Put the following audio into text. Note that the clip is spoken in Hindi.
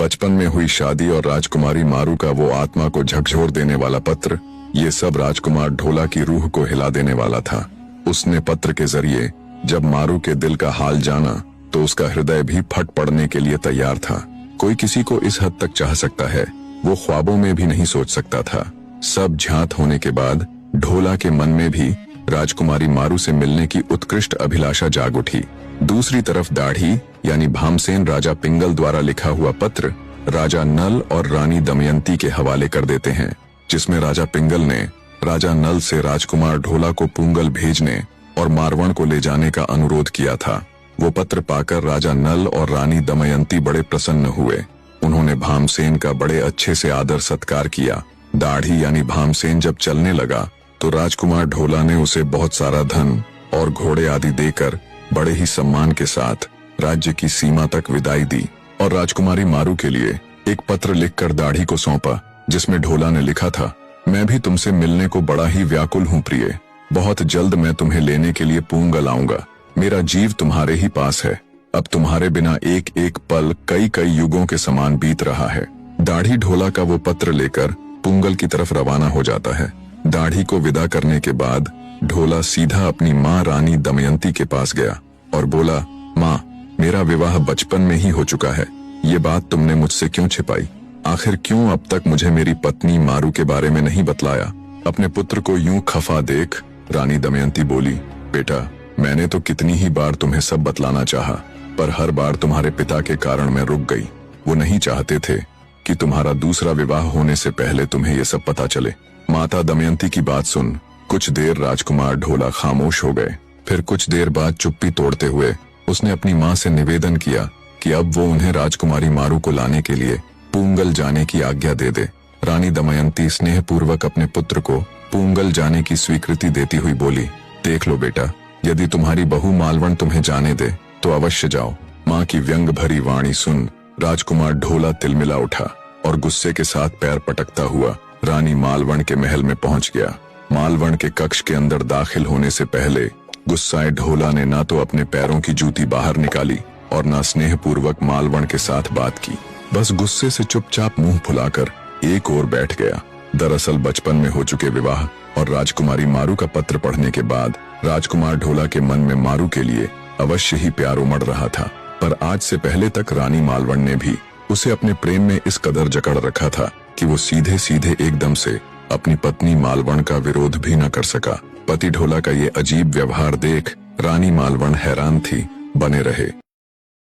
बचपन में हुई शादी और राजकुमारी मारू का वो आत्मा को झकझोर देने वाला पत्र, ये सब राजकुमार ढोला की रूह को हिला देने वाला था। उसने पत्र के जरिए जब मारू के दिल का हाल जाना तो उसका हृदय भी फट पड़ने के लिए तैयार था। कोई किसी को इस हद तक चाह सकता है, वो ख्वाबों में भी नहीं सोच सकता था। सब झांत होने के बाद ढोला के मन में भी राजकुमारी मारू से मिलने की उत्कृष्ट अभिलाषा जाग उठी। दूसरी तरफ दाढ़ी यानी भामसेन राजा पिंगल द्वारा लिखा हुआ पत्र राजा नल और रानी दमयंती के हवाले कर देते हैं, जिसमें राजा पिंगल ने राजा नल से राजकुमार ढोला को पूंगल भेजने और मारवण को ले जाने का अनुरोध किया था। वो पत्र पाकर राजा नल और रानी दमयंती बड़े प्रसन्न हुए। उन्होंने भामसेन का बड़े अच्छे से आदर सत्कार किया। दाढ़ी यानी भामसेन जब चलने लगा तो राजकुमार ढोला ने उसे बहुत सारा धन और घोड़े आदि देकर बड़े ही सम्मान के साथ राज्य की सीमा तक विदाई दी और राजकुमारी मारू के लिए एक पत्र लिखकर दाढ़ी को सौंपा, जिसमें ढोला ने लिखा था, मैं भी तुमसे मिलने को बड़ा ही व्याकुल हूँ प्रिय। बहुत जल्द मैं तुम्हें लेने के लिए पूंगल आऊंगा। मेरा जीव तुम्हारे ही पास है। अब तुम्हारे बिना एक एक पल कई कई युगों के समान बीत रहा है। दाढ़ी ढोला का वो पत्र लेकर पूंगल की तरफ रवाना हो जाता है। दाढ़ी को विदा करने के बाद ढोला सीधा अपनी माँ रानी दमयंती के पास गया और बोला, माँ, मेरा विवाह बचपन में ही हो चुका है। ये बात तुमने मुझसे क्यों छिपाई? आखिर क्यों अब तक मुझे मेरी पत्नी मारू के बारे में नहीं बतलाया? अपने पुत्र को यूं खफा देख रानी दमयंती बोली, बेटा, मैंने तो कितनी ही बार तुम्हें सब बतलाना चाहा, पर हर बार तुम्हारे पिता के कारण मैं रुक गई। वो नहीं चाहते थे कि तुम्हारा दूसरा विवाह होने से पहले तुम्हें ये सब पता चले। माता दमयंती की बात सुन कुछ देर राजकुमार ढोला खामोश हो गए। फिर कुछ देर बाद चुप्पी तोड़ते हुए उसने अपनी माँ से निवेदन किया कि अब वो उन्हें राजकुमारी मारू को लाने के लिए पूंगल जाने की आज्ञा दे दे। रानी दमयंती स्नेहपूर्वक अपने पुत्र को पूंगल जाने की स्वीकृति देती हुई बोली, देख लो बेटा, यदि तुम्हारी बहू मालवण तुम्हें जाने दे तो अवश्य जाओ। माँ की व्यंग भरी वाणी सुन राजकुमार ढोला तिलमिला उठा और गुस्से के साथ पैर पटकता हुआ रानी मालवण के महल में पहुंच गया। मालवण के कक्ष के अंदर दाखिल होने से पहले गुस्साए ढोला ने ना तो अपने पैरों की जूती बाहर निकाली और ना स्नेहपूर्वक मालवण के साथ बात की। बस गुस्से से चुपचाप मुंह फुलाकर एक ओर बैठ गया। दरअसल बचपन में हो चुके विवाह और राजकुमारी मारू का पत्र पढ़ने के बाद राजकुमार ढोला के मन में मारू के लिए अवश्य ही प्यार उमड़ रहा था, पर आज से पहले तक रानी मालवण ने भी उसे अपने प्रेम में इस कदर जकड़ रखा था कि वो सीधे सीधे एकदम से अपनी पत्नी मालवण का विरोध भी न कर सका। पति ढोला का ये अजीब व्यवहार देख रानी मालवण हैरान थी। बने रहे।